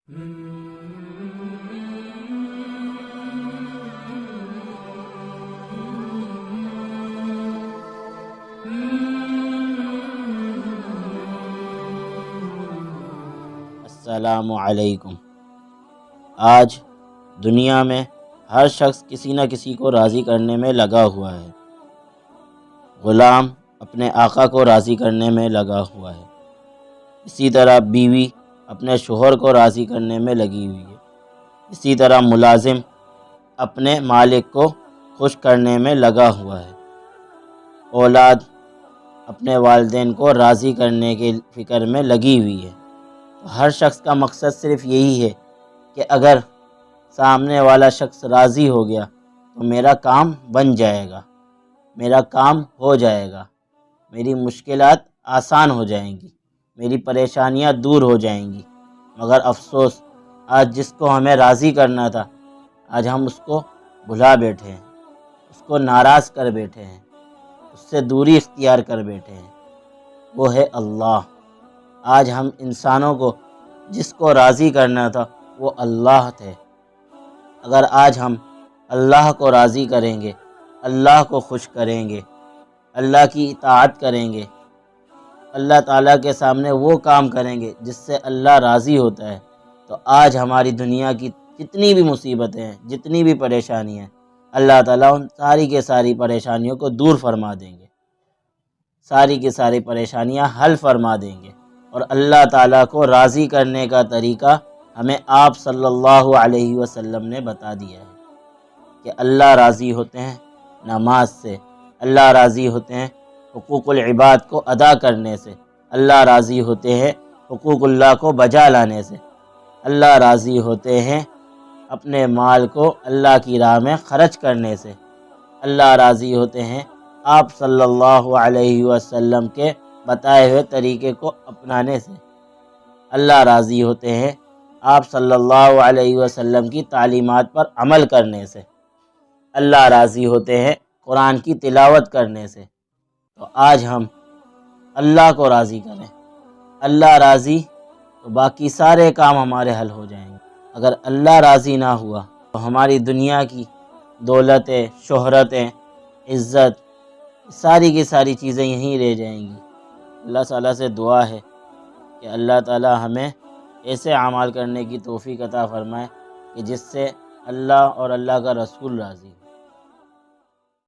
السلام علیکم۔ آج دنیا میں ہر شخص کسی نہ کسی کو راضی کرنے میں لگا ہوا ہے۔ غلام اپنے آقا کو راضی کرنے میں لگا ہوا ہے، اسی طرح بیوی اپنے شوہر کو راضی کرنے میں لگی ہوئی ہے، اسی طرح ملازم اپنے مالک کو خوش کرنے میں لگا ہوا ہے، اولاد اپنے والدین کو راضی کرنے کے فکر میں لگی ہوئی ہے۔ ہر شخص کا مقصد صرف یہی ہے کہ اگر سامنے والا شخص راضی ہو گیا تو میرا کام بن جائے گا، میرا کام ہو جائے گا، میری مشکلات آسان ہو جائیں گی، میری پریشانیاں دور ہو جائیں گی۔ مگر افسوس، آج جس کو ہمیں راضی کرنا تھا آج ہم اس کو بھلا بیٹھے ہیں، اس کو ناراض کر بیٹھے ہیں، اس سے دوری اختیار کر بیٹھے ہیں، وہ ہے اللہ۔ آج ہم انسانوں کو جس کو راضی کرنا تھا وہ اللہ تھے۔ اگر آج ہم اللہ کو راضی کریں گے، اللہ کو خوش کریں گے، اللہ کی اطاعت کریں گے، اللہ تعالیٰ کے سامنے وہ کام کریں گے جس سے اللہ راضی ہوتا ہے، تو آج ہماری دنیا کی جتنی بھی مصیبتیں ہیں، جتنی بھی پریشانیاں ہیں، اللہ تعالیٰ ان ساری کے ساری پریشانیوں کو دور فرما دیں گے، ساری کی ساری پریشانیاں حل فرما دیں گے۔ اور اللہ تعالیٰ کو راضی کرنے کا طریقہ ہمیں آپ صلی اللہ علیہ وسلم نے بتا دیا ہے کہ اللہ راضی ہوتے ہیں نماز سے، اللہ راضی ہوتے ہیں حقوق العباد کو ادا کرنے سے، اللہ راضی ہوتے ہیں حقوق اللہ کو بجا لانے سے، اللہ راضی ہوتے ہیں اپنے مال کو اللہ کی راہ میں خرچ کرنے سے، اللہ راضی ہوتے ہیں آپ صلی اللہ علیہ وسلم کے بتائے ہوئے طریقے کو اپنانے سے، اللہ راضی ہوتے ہیں آپ صلی اللہ علیہ وسلم کی تعلیمات پر عمل کرنے سے، اللہ راضی ہوتے ہیں قرآن کی تلاوت کرنے سے۔ تو آج ہم اللہ کو راضی کریں، اللہ راضی تو باقی سارے کام ہمارے حل ہو جائیں گے۔ اگر اللہ راضی نہ ہوا تو ہماری دنیا کی دولتیں، شہرتیں، عزت، ساری کی ساری چیزیں یہیں رہ جائیں گی۔ اللہ تعالیٰ سے دعا ہے کہ اللہ تعالیٰ ہمیں ایسے اعمال کرنے کی توفیق عطا فرمائے کہ جس سے اللہ اور اللہ کا رسول راضی ہو۔